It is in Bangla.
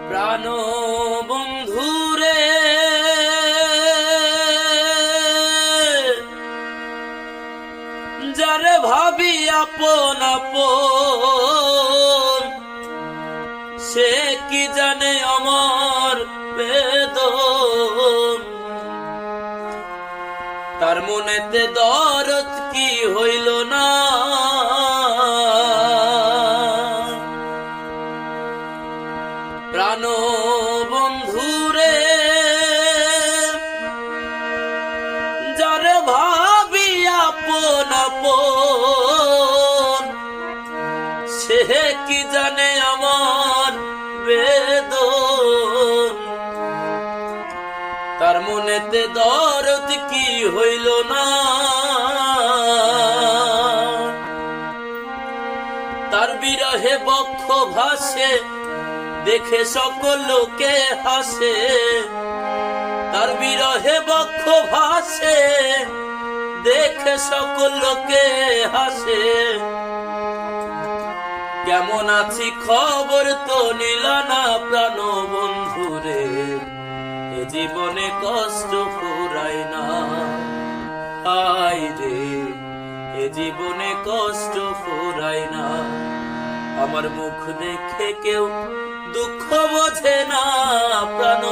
প্রাণ বন্ধুরে যারে ভাবি আপন আপন, সে কি জানে আমার বেদন। তার মনেতে দরদ কি হইল না, প্রাণ বন্ধুরে যারে ভাবি আপন আপন, সে কি জানে আমার বেদন। তার মনেতে দরদ কি হইল না, তার বিরহে বক্ষ ভাসে দেখে সকল লোকে হাসে। তার বিরহে বক্ষ ভাসে দেখে সকল লোকে হাসে। কেমন আছি খবর তো নিল না প্রাণ বন্ধুরে, এ জীবনে কষ্ট ফুরায় না। হায় রে, এ জীবনে কষ্ট ফুরায় না। আমার মুখ দেখে কেউ দুঃখ বোঝে না প্রাণ